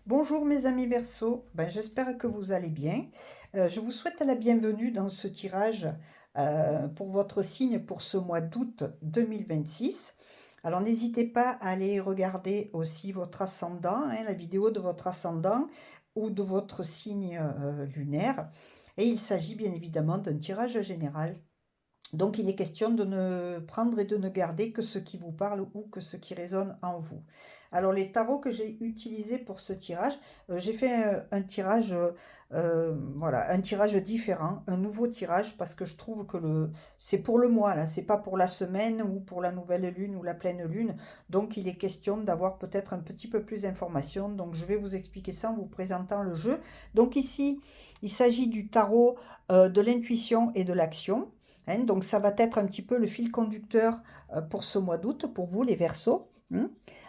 Bonjour mes amis Verseau, j'espère que vous allez bien. Je vous souhaite la bienvenue dans ce tirage pour votre signe pour ce mois d'août 2026. Alors n'hésitez pas à aller regarder aussi votre ascendant, la vidéo de votre ascendant ou de votre signe lunaire. Et il s'agit bien évidemment d'un tirage général. Donc il est question de ne prendre et de ne garder que ce qui vous parle ou que ce qui résonne en vous. Alors les tarots que j'ai utilisés pour ce tirage, j'ai fait un tirage, voilà, un tirage différent, un nouveau tirage parce que je trouve que c'est pour le mois là, c'est pas pour la semaine ou pour la nouvelle lune ou la pleine lune. Donc il est question d'avoir peut-être un petit peu plus d'informations. Donc je vais vous expliquer ça en vous présentant le jeu. Donc ici, il s'agit du tarot de l'intuition et de l'action. Donc ça va être un petit peu le fil conducteur pour ce mois d'août, pour vous les Verseaux.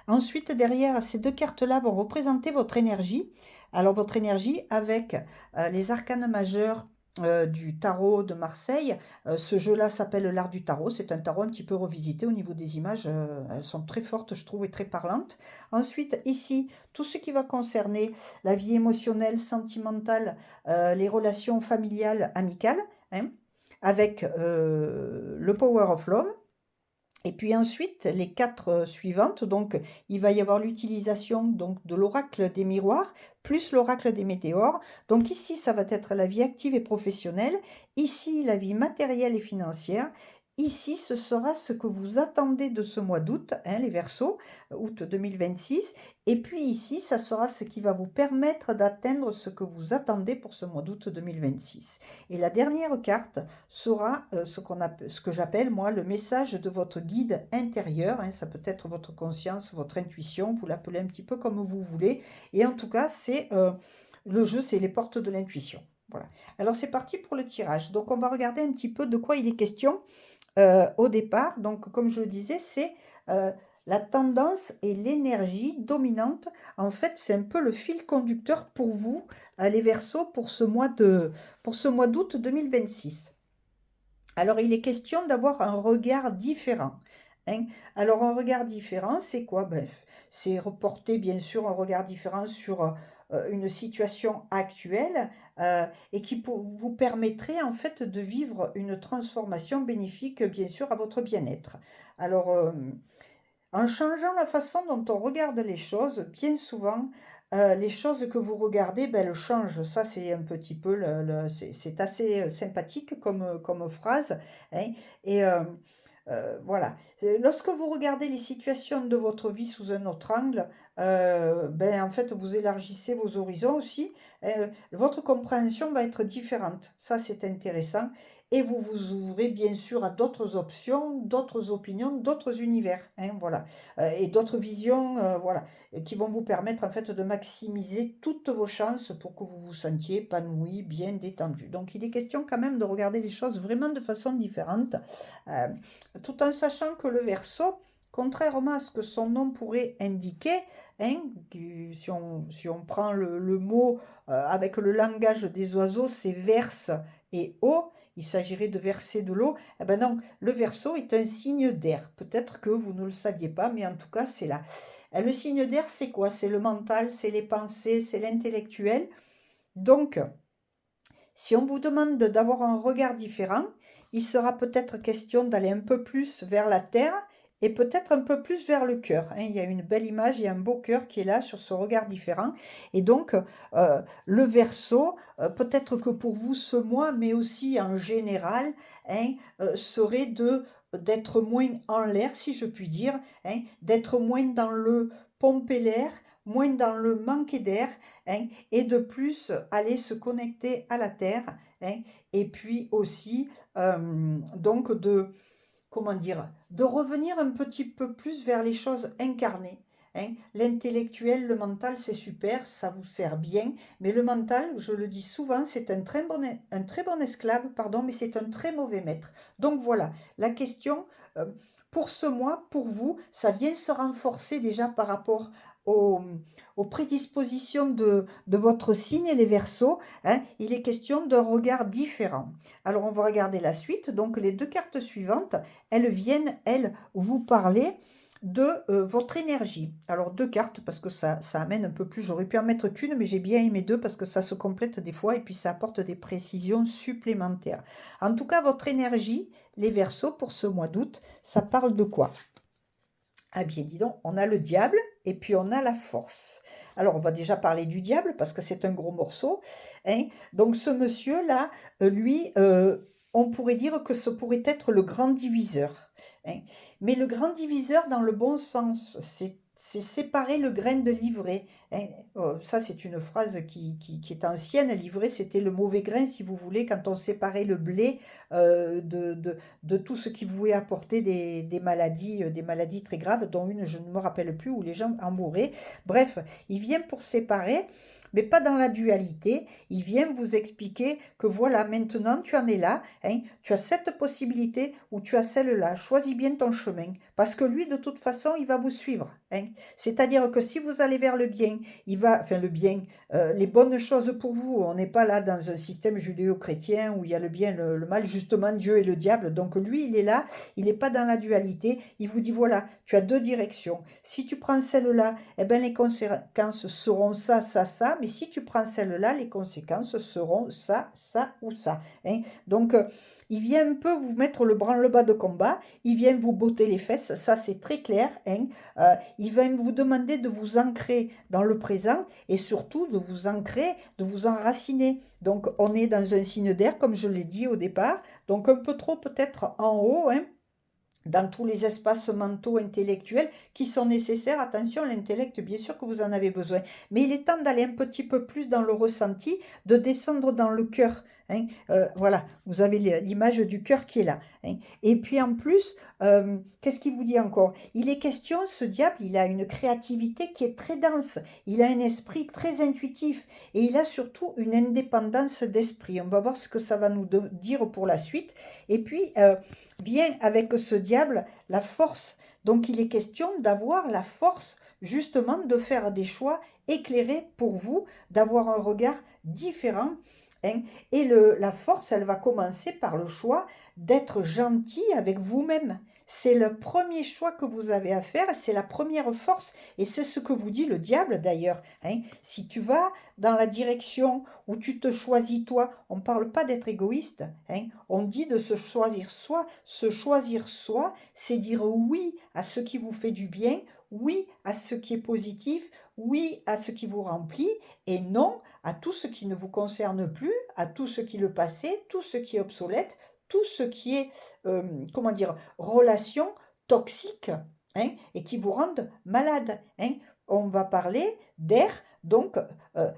Ensuite, derrière, ces deux cartes-là vont représenter votre énergie. Alors votre énergie avec les arcanes majeurs du tarot de Marseille. Ce jeu-là s'appelle l'art du tarot. C'est un tarot un petit peu revisité au niveau des images. Elles sont très fortes, je trouve, et très parlantes. Ensuite, ici, tout ce qui va concerner la vie émotionnelle, sentimentale, les relations familiales, amicales. Hein, avec le Power of Love. Et puis ensuite, les quatre suivantes, donc il va y avoir l'utilisation donc de l'oracle des miroirs plus l'oracle des météores. Donc ici, ça va être la vie active et professionnelle. Ici, la vie matérielle et financière. Ici, ce sera ce que vous attendez de ce mois d'août, les Verseaux, août 2026. Et puis ici, ça sera ce qui va vous permettre d'atteindre ce que vous attendez pour ce mois d'août 2026. Et la dernière carte sera ce que j'appelle moi le message de votre guide intérieur. Ça peut être votre conscience, votre intuition, vous l'appelez un petit peu comme vous voulez. Et en tout cas, le jeu, c'est les portes de l'intuition. Voilà. Alors c'est parti pour le tirage. Donc on va regarder un petit peu de quoi il est question au départ. Donc comme je le disais, c'est la tendance et l'énergie dominante. En fait, c'est un peu le fil conducteur pour vous, les Verseaux, pour ce mois d'août 2026. Alors, il est question d'avoir un regard différent. Alors, un regard différent, c'est quoi? C'est reporter, bien sûr, un regard différent sur une situation actuelle et qui vous permettrait, en fait, de vivre une transformation bénéfique, bien sûr, à votre bien-être. Alors, en changeant la façon dont on regarde les choses, bien souvent, les choses que vous regardez, elles changent. Ça, c'est un petit peu, c'est assez sympathique comme phrase. Hein. Et voilà. Lorsque vous regardez les situations de votre vie sous un autre angle, en fait, vous élargissez vos horizons aussi. Votre compréhension va être différente. Ça, c'est intéressant. Et vous vous ouvrez bien sûr à d'autres options, d'autres opinions, d'autres univers. Voilà. Et d'autres visions, voilà, qui vont vous permettre en fait de maximiser toutes vos chances pour que vous vous sentiez épanoui, bien détendu. Donc, il est question quand même de regarder les choses vraiment de façon différente. Euh, Tout en sachant que le Verseau, contrairement à ce que son nom pourrait indiquer, si on prend le mot avec le langage des oiseaux, c'est verse et eau, il s'agirait de verser de l'eau. Eh ben non, le Verseau est un signe d'air. Peut-être que vous ne le saviez pas, mais en tout cas, c'est là. Le signe d'air, c'est quoi? C'est le mental, c'est les pensées, c'est l'intellectuel. Donc, si on vous demande d'avoir un regard différent, il sera peut-être question d'aller un peu plus vers la terre et peut-être un peu plus vers le cœur. Il y a une belle image, il y a un beau cœur qui est là sur ce regard différent. Et donc, le Verseau, peut-être que pour vous ce mois, mais aussi en général, serait d'être moins en l'air, si je puis dire, d'être moins dans le pomper l'air, moins dans le manquer d'air, et de plus aller se connecter à la terre, et puis aussi donc comment dire, de revenir un petit peu plus vers les choses incarnées. L'intellectuel, le mental, c'est super, ça vous sert bien, mais le mental, je le dis souvent, c'est un très bon esclave, pardon, mais c'est un très mauvais maître. Donc voilà, la question euh, pour ce mois, pour vous, ça vient se renforcer déjà par rapport aux, aux prédispositions de votre signe, les Verseaux. Il est question d'un regard différent. Alors on va regarder la suite. Donc les deux cartes suivantes, elles viennent, elles, vous parler de votre énergie. Alors, deux cartes, parce que ça amène un peu plus. J'aurais pu en mettre qu'une, mais j'ai bien aimé deux, parce que ça se complète des fois, et puis ça apporte des précisions supplémentaires. En tout cas, votre énergie, les Verseaux, pour ce mois d'août, ça parle de quoi? Ah bien, dis donc, on a le diable et puis on a la force. Alors, on va déjà parler du diable parce que c'est un gros morceau, hein. Donc, ce monsieur-là, lui, on pourrait dire que ce pourrait être le grand diviseur, hein. Mais le grand diviseur dans le bon sens, c'est séparer le grain de l'ivraie, hein. Oh, ça, c'est une phrase qui est ancienne. L'ivraie, c'était le mauvais grain, si vous voulez, quand on séparait le blé de tout ce qui pouvait apporter des maladies très graves, dont une, je ne me rappelle plus, où les gens en mouraient. Bref, il vient pour séparer, mais pas dans la dualité. Il vient vous expliquer que voilà, maintenant tu en es là, hein, tu as cette possibilité ou tu as celle-là. Choisis bien ton chemin, parce que lui, de toute façon, il va vous suivre, hein. C'est-à-dire que si vous allez vers le bien, enfin le bien, les bonnes choses pour vous. On n'est pas là dans un système judéo-chrétien où il y a le bien, le mal, justement Dieu et le diable. Donc lui, il est là, il n'est pas dans la dualité. Il vous dit, voilà, tu as deux directions. Si tu prends celle-là, eh ben, les conséquences seront ça, ça, ça. Mais si tu prends celle-là, les conséquences seront ça, ça ou ça, hein. Donc, il vient un peu vous mettre le branle-bas de combat. Il vient vous botter les fesses. Ça, c'est très clair, hein. Il va vous demander de vous ancrer dans le présent et surtout de vous ancrer, de vous enraciner. Donc on est dans un signe d'air, comme je l'ai dit au départ, donc un peu trop peut-être en haut, hein, dans tous les espaces mentaux, intellectuels qui sont nécessaires. Attention, l'intellect, bien sûr que vous en avez besoin, mais il est temps d'aller un petit peu plus dans le ressenti, de descendre dans le cœur, hein. Voilà, vous avez l'image du cœur qui est là, hein. Et puis en plus, qu'est-ce qu'il vous dit encore? Il est question, ce diable, il a une créativité qui est très dense, il a un esprit très intuitif et il a surtout une indépendance d'esprit. On va voir ce que ça va nous dire pour la suite. Et puis, vient avec ce diable la force. Donc il est question d'avoir la force justement de faire des choix éclairés pour vous, d'avoir un regard différent, hein. Et la force, elle va commencer par le choix d'être gentil avec vous-même. C'est le premier choix que vous avez à faire, c'est la première force, et c'est ce que vous dit le diable d'ailleurs, hein. Si tu vas dans la direction où tu te choisis toi, on ne parle pas d'être égoïste, hein. On dit de se choisir soi. Se choisir soi, c'est dire oui à ce qui vous fait du bien, oui à ce qui est positif, oui à ce qui vous remplit, et non à tout ce qui ne vous concerne plus, à tout ce qui est le passé, tout ce qui est obsolète, tout ce qui est, comment dire, relation toxique, hein, et qui vous rendent malade, hein. On va parler d'air, donc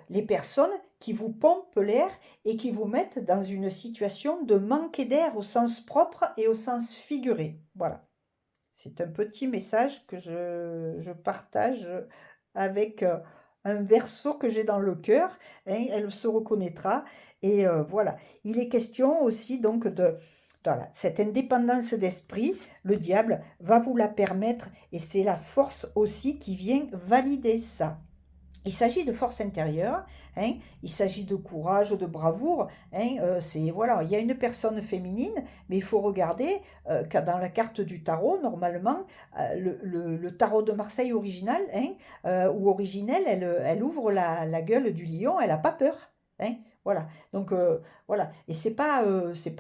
les personnes qui vous pompent l'air et qui vous mettent dans une situation de manquer d'air au sens propre et au sens figuré. Voilà. C'est un petit message que je partage avec un verso que j'ai dans le cœur, hein, elle se reconnaîtra. Et voilà. Il est question aussi donc de voilà, cette indépendance d'esprit, le diable va vous la permettre et c'est la force aussi qui vient valider ça. Il s'agit de force intérieure, hein, il s'agit de courage, de bravoure, hein, c'est voilà, il y a une personne féminine, mais il faut regarder que dans la carte du tarot, normalement, le tarot de Marseille original, hein, ou originel, elle ouvre la gueule du lion, elle n'a pas peur, hein, voilà. Donc voilà, et c'est pas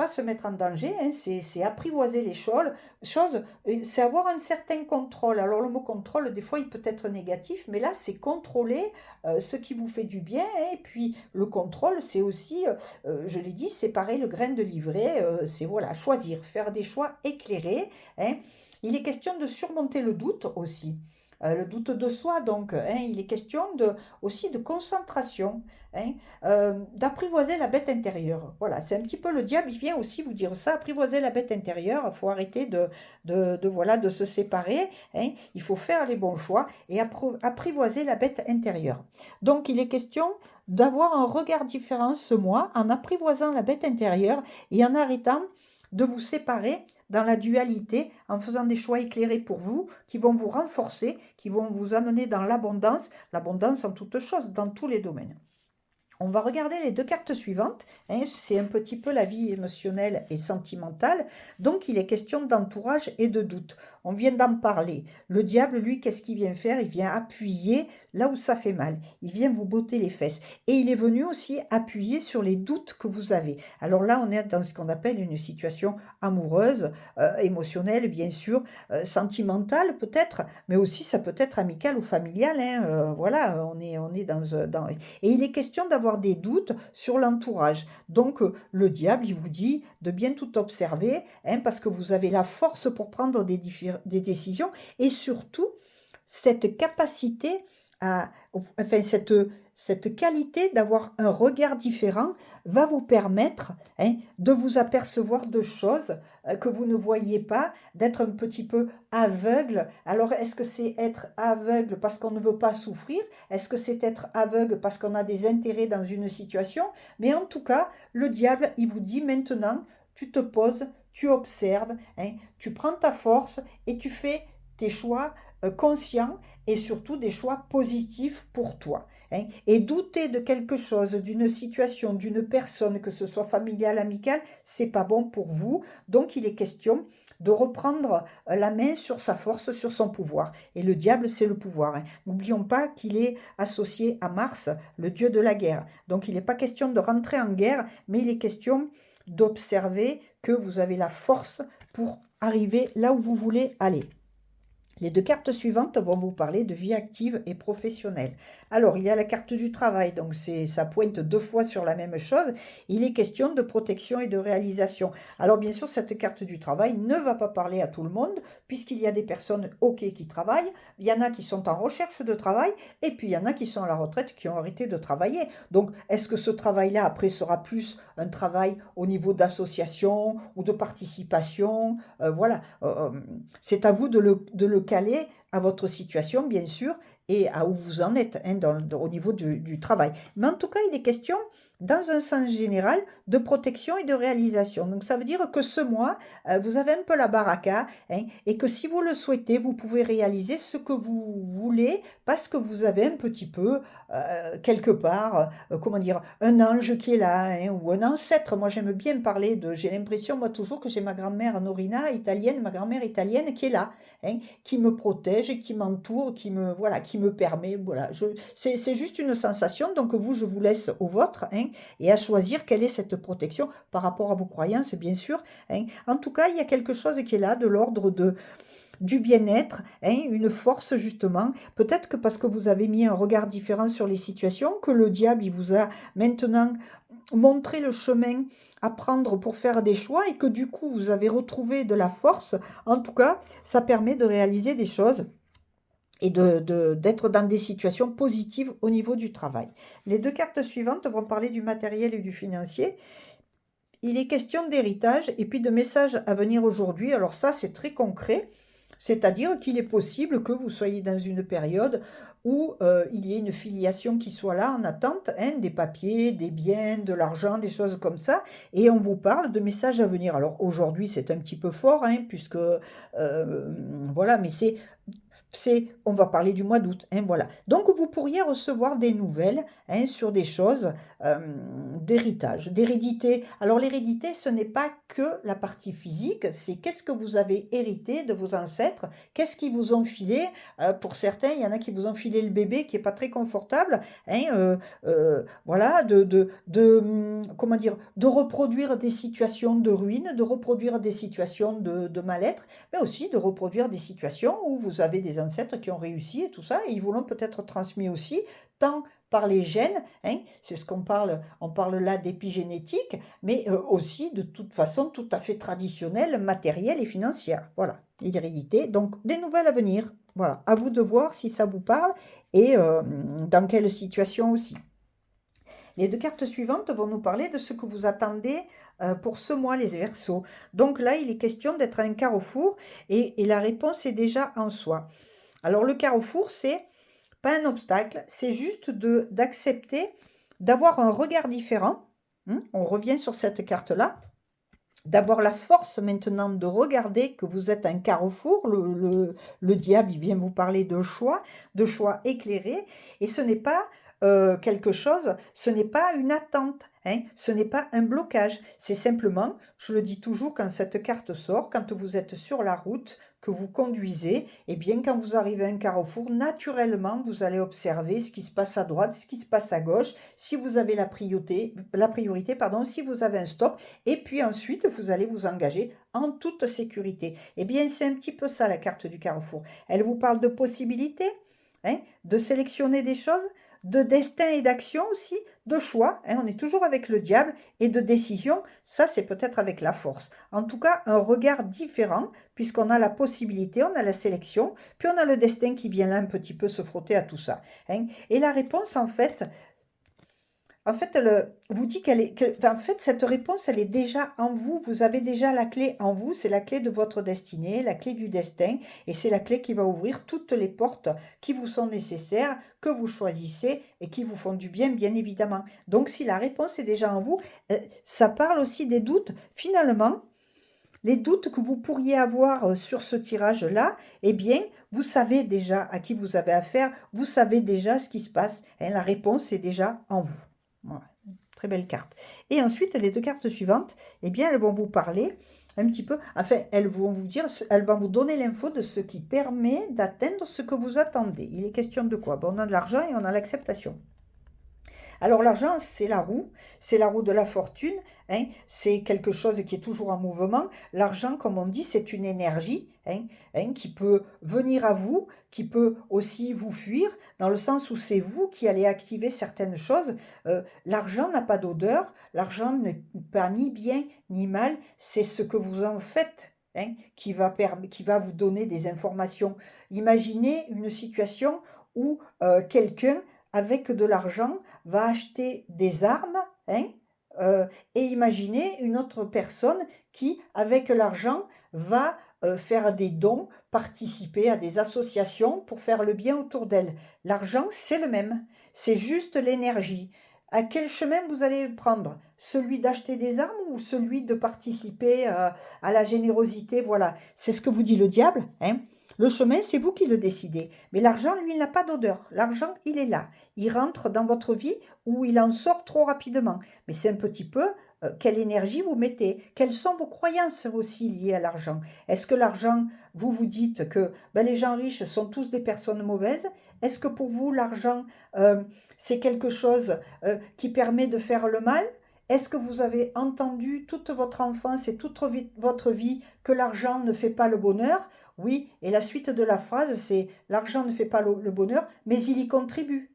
se mettre en danger, hein, c'est apprivoiser les choses, c'est avoir un certain contrôle. Alors le mot contrôle, des fois, il peut être négatif, mais là, c'est contrôler ce qui vous fait du bien, hein. Et puis le contrôle, c'est aussi, je l'ai dit, séparer le grain de l'ivraie, c'est voilà, choisir, faire des choix éclairés, hein. Il est question de surmonter le doute aussi. Le doute de soi, donc, hein, il est question aussi de concentration, hein, d'apprivoiser la bête intérieure. Voilà, c'est un petit peu le diable, il vient aussi vous dire ça, apprivoiser la bête intérieure, il faut arrêter voilà, de se séparer, hein, il faut faire les bons choix et apprivoiser la bête intérieure. Donc, il est question d'avoir un regard différent ce mois en apprivoisant la bête intérieure et en arrêtant de vous séparer dans la dualité, en faisant des choix éclairés pour vous, qui vont vous renforcer, qui vont vous amener dans l'abondance en toutes choses, dans tous les domaines. On va regarder les deux cartes suivantes, hein, c'est un petit peu la vie émotionnelle et sentimentale, donc il est question d'entourage et de doute. On vient d'en parler. Le diable, lui, qu'est-ce qu'il vient faire? Il vient appuyer là où ça fait mal. Il vient vous botter les fesses. Et il est venu aussi appuyer sur les doutes que vous avez. Alors là, on est dans ce qu'on appelle une situation amoureuse, émotionnelle, bien sûr, sentimentale peut-être, mais aussi ça peut être amical ou familial, hein, voilà, on est et il est question d'avoir des doutes sur l'entourage. Donc, le diable, il vous dit de bien tout observer, hein, parce que vous avez la force pour prendre des décisions et surtout cette capacité enfin cette qualité d'avoir un regard différent va vous permettre, hein, de vous apercevoir de choses que vous ne voyez pas, d'être un petit peu aveugle. Alors, est-ce que c'est être aveugle parce qu'on ne veut pas souffrir? Est-ce que c'est être aveugle parce qu'on a des intérêts dans une situation? Mais en tout cas, le diable, il vous dit maintenant, tu te poses, tu observes, hein, tu prends ta force et tu fais tes choix conscients et surtout des choix positifs pour toi, hein. Et douter de quelque chose, d'une situation, d'une personne, que ce soit familiale, amicale, c'est pas bon pour vous. Donc il est question de reprendre la main sur sa force, sur son pouvoir. Et le diable, c'est le pouvoir, hein. N'oublions pas qu'il est associé à Mars, le dieu de la guerre. Donc il n'est pas question de rentrer en guerre, mais il est question d'observer que vous avez la force pour arriver là où vous voulez aller. Les deux cartes suivantes vont vous parler de vie active et professionnelle. Alors, il y a la carte du travail, donc ça pointe deux fois sur la même chose. Il est question de protection et de réalisation. Alors, bien sûr, cette carte du travail ne va pas parler à tout le monde, puisqu'il y a des personnes OK qui travaillent, il y en a qui sont en recherche de travail, et puis il y en a qui sont à la retraite, qui ont arrêté de travailler. Donc, est-ce que ce travail-là, après, sera plus un travail au niveau d'association ou de participation? Voilà. C'est à vous de le caler à votre situation, bien sûr, et à où vous en êtes, hein, au niveau du travail. Mais en tout cas, il est question, dans un sens général, de protection et de réalisation. Donc, ça veut dire que ce mois, vous avez un peu la baraka, hein, et que si vous le souhaitez, vous pouvez réaliser ce que vous voulez parce que vous avez un petit peu, quelque part, comment dire, un ange qui est là, hein, ou un ancêtre. Moi, j'aime bien parler j'ai l'impression, moi, toujours que j'ai ma grand-mère Norina, italienne, ma grand-mère italienne, qui est là, hein, qui me protège, qui m'entoure, voilà, qui me permet, voilà. C'est juste une sensation, donc vous, je vous laisse au vôtre, hein, et à choisir quelle est cette protection par rapport à vos croyances, bien sûr, hein. En tout cas, il y a quelque chose qui est là, de l'ordre du bien-être, hein, une force justement. Peut-être que parce que vous avez mis un regard différent sur les situations, que le diable, il vous a maintenant montré le chemin à prendre pour faire des choix et que du coup, vous avez retrouvé de la force. En tout cas, ça permet de réaliser des choses et d'être dans des situations positives au niveau du travail. Les deux cartes suivantes vont parler du matériel et du financier. Il est question d'héritage et puis de messages à venir aujourd'hui. Alors ça, c'est très concret. C'est-à-dire qu'il est possible que vous soyez dans une période où il y ait une filiation qui soit là en attente, hein, des papiers, des biens, de l'argent, des choses comme ça, et on vous parle de messages à venir. Alors aujourd'hui, c'est un petit peu fort, hein, puisque voilà, mais on va parler du mois d'août, hein, voilà. Donc vous pourriez recevoir des nouvelles, hein, sur des choses d'héritage, d'hérédité. Alors l'hérédité, ce n'est pas que la partie physique, c'est qu'est-ce que vous avez hérité de vos ancêtres, qu'est-ce qu'ils vous ont filé. Pour certains, il y en a qui vous ont filé le bébé qui est pas très confortable, hein, voilà, comment dire, de reproduire des situations de ruine, de reproduire des situations de mal-être, mais aussi de reproduire des situations où vous avez des ancêtres qui ont réussi et tout ça, et ils vous l'ont peut-être transmis aussi, tant par les gènes, hein, c'est ce on parle là d'épigénétique, mais aussi de toute façon tout à fait traditionnelle, matérielle et financière. Voilà, l'hérédité. Donc, des nouvelles à venir. Voilà, à vous de voir si ça vous parle et dans quelle situation aussi. Les deux cartes suivantes vont nous parler de ce que vous attendez pour ce mois, les Verseaux. Donc là, il est question d'être à un carrefour et la réponse est déjà en soi. Alors le carrefour, c'est pas un obstacle, c'est juste d'accepter d'avoir un regard différent. On revient sur cette carte-là. D'avoir la force maintenant de regarder que vous êtes un carrefour. Le diable, il vient vous parler de choix éclairés. Et ce n'est pas quelque chose, ce n'est pas une attente, hein, ce n'est pas un blocage. C'est simplement, je le dis toujours quand cette carte sort, quand vous êtes sur la route, que vous conduisez, et bien quand vous arrivez à un carrefour, naturellement, vous allez observer ce qui se passe à droite, ce qui se passe à gauche, si vous avez la priorité, pardon, si vous avez un stop, et puis ensuite, vous allez vous engager en toute sécurité. Eh bien, c'est un petit peu ça la carte du carrefour. Elle vous parle de possibilités, hein, de sélectionner des choses, de destin et d'action aussi, de choix, hein, on est toujours avec le diable, et de décision, ça c'est peut-être avec la force. En tout cas, un regard différent, puisqu'on a la possibilité, on a la sélection, puis on a le destin qui vient là un petit peu se frotter à tout ça, hein. Et la réponse, en fait, elle vous dit en fait, cette réponse, elle est déjà en vous. Vous avez déjà la clé en vous. C'est la clé de votre destinée, la clé du destin. Et c'est la clé qui va ouvrir toutes les portes qui vous sont nécessaires, que vous choisissez et qui vous font du bien, bien évidemment. Donc, si la réponse est déjà en vous, ça parle aussi des doutes. Finalement, les doutes que vous pourriez avoir sur ce tirage-là, eh bien, vous savez déjà à qui vous avez affaire, vous savez déjà ce qui se passe, hein, la réponse est déjà en vous. Voilà, très belle carte. Et ensuite, les deux cartes suivantes, eh bien, elles vont vous parler un petit peu, enfin, elles vont vous dire, elles vont vous donner l'info de ce qui permet d'atteindre ce que vous attendez. Il est question de quoi? Bon, on a de l'argent et on a l'acceptation. Alors l'argent, c'est la roue de la fortune, hein, c'est quelque chose qui est toujours en mouvement. L'argent, comme on dit, c'est une énergie, hein, qui peut venir à vous, qui peut aussi vous fuir, dans le sens où c'est vous qui allez activer certaines choses. L'argent n'a pas d'odeur, l'argent n'est pas ni bien ni mal, c'est ce que vous en faites. Hein, qui va vous donner des informations. Imaginez une situation où quelqu'un avec de l'argent, va acheter des armes, hein, et imaginez une autre personne qui, avec l'argent, va faire des dons, participer à des associations pour faire le bien autour d'elle. L'argent, c'est le même, c'est juste l'énergie. À quel chemin vous allez prendre? Celui d'acheter des armes ou celui de participer à la générosité? Voilà, c'est ce que vous dit le diable, hein. Le chemin, c'est vous qui le décidez. Mais l'argent, lui, il n'a pas d'odeur. L'argent, il est là. Il rentre dans votre vie ou il en sort trop rapidement. Mais c'est un petit peu quelle énergie vous mettez. Quelles sont vos croyances aussi liées à l'argent? Est-ce que l'argent, vous vous dites que ben, les gens riches sont tous des personnes mauvaises? Est-ce que pour vous, l'argent, c'est quelque chose qui permet de faire le mal? Est-ce que vous avez entendu toute votre enfance et toute votre vie que l'argent ne fait pas le bonheur? Oui, et la suite de la phrase, c'est l'argent ne fait pas le bonheur, mais il y contribue.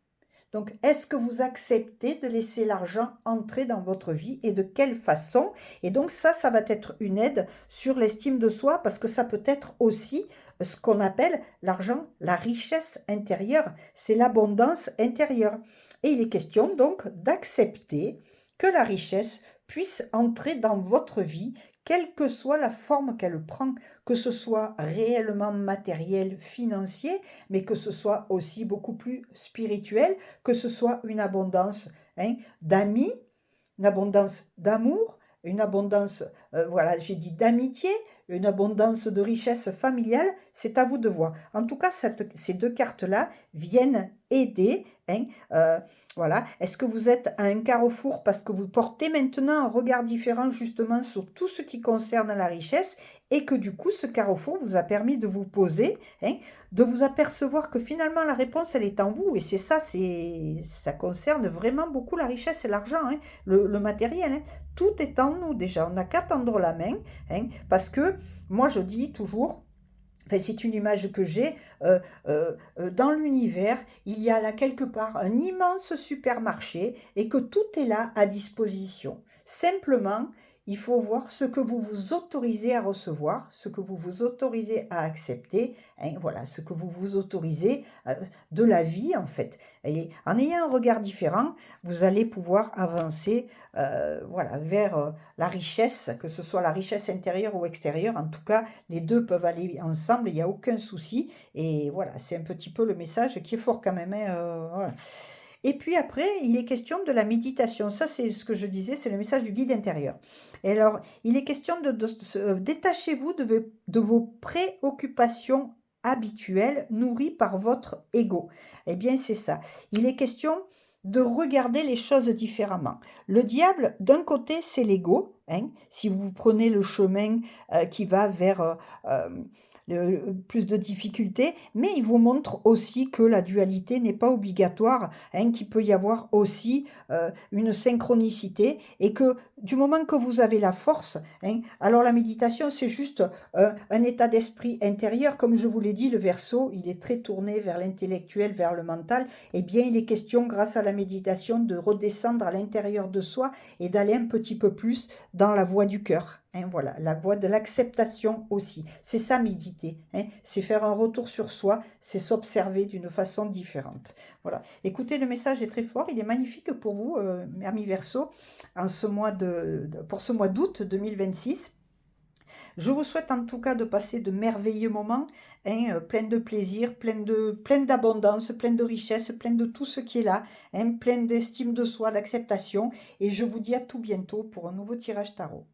Donc, est-ce que vous acceptez de laisser l'argent entrer dans votre vie et de quelle façon? Et donc ça va être une aide sur l'estime de soi parce que ça peut être aussi ce qu'on appelle l'argent, la richesse intérieure, c'est l'abondance intérieure. Et il est question donc d'accepter que la richesse puisse entrer dans votre vie, quelle que soit la forme qu'elle prend, que ce soit réellement matériel, financier, mais que ce soit aussi beaucoup plus spirituel, que ce soit une abondance, hein, d'amis, une abondance d'amour, une abondance, voilà, j'ai dit d'amitié, une abondance de richesse familiale, c'est à vous de voir. En tout cas, ces deux cartes-là viennent aider, hein, voilà. Est-ce que vous êtes à un carrefour parce que vous portez maintenant un regard différent justement sur tout ce qui concerne la richesse et que du coup, ce carrefour vous a permis de vous poser, hein, de vous apercevoir que finalement la réponse, elle est en vous. Et c'est ça, ça concerne vraiment beaucoup la richesse et l'argent, hein, le matériel. Hein. Tout est en nous déjà. On n'a qu'à tendre la main, hein, parce que moi, je dis toujours, enfin, c'est une image que j'ai, dans l'univers, il y a là quelque part un immense supermarché et que tout est là à disposition. Simplement, il faut voir ce que vous vous autorisez à recevoir, ce que vous vous autorisez à accepter, hein, voilà, ce que vous vous autorisez de la vie en fait. Et en ayant un regard différent, vous allez pouvoir avancer voilà, vers la richesse, que ce soit la richesse intérieure ou extérieure. En tout cas, les deux peuvent aller ensemble, il n'y a aucun souci. Et voilà, c'est un petit peu le message qui est fort quand même, hein, voilà. Et puis après, il est question de la méditation. Ça, c'est ce que je disais, c'est le message du guide intérieur. Et alors, il est question détachez-vous de vos préoccupations habituel nourri par votre ego. Eh bien, c'est ça. Il est question de regarder les choses différemment. Le diable, d'un côté, c'est l'ego. Hein, si vous prenez le chemin qui va vers plus de difficultés, mais il vous montre aussi que la dualité n'est pas obligatoire, hein, qu'il peut y avoir aussi une synchronicité et que du moment que vous avez la force, hein, alors la méditation, c'est juste un état d'esprit intérieur. Comme je vous l'ai dit, le Verseau, il est très tourné vers l'intellectuel, vers le mental. Eh bien, il est question, grâce à la méditation, de redescendre à l'intérieur de soi et d'aller un petit peu plus dans la voie du cœur. Hein, voilà, la voie de l'acceptation aussi. C'est ça, méditer. Hein, c'est faire un retour sur soi, c'est s'observer d'une façon différente. Voilà. Écoutez, le message est très fort. Il est magnifique pour vous, amis Verseau, pour ce mois d'août 2026. Je vous souhaite en tout cas de passer de merveilleux moments, hein, plein de plaisir, plein d'abondance, plein de richesse, plein de tout ce qui est là, hein, plein d'estime de soi, d'acceptation. Et je vous dis à tout bientôt pour un nouveau tirage tarot.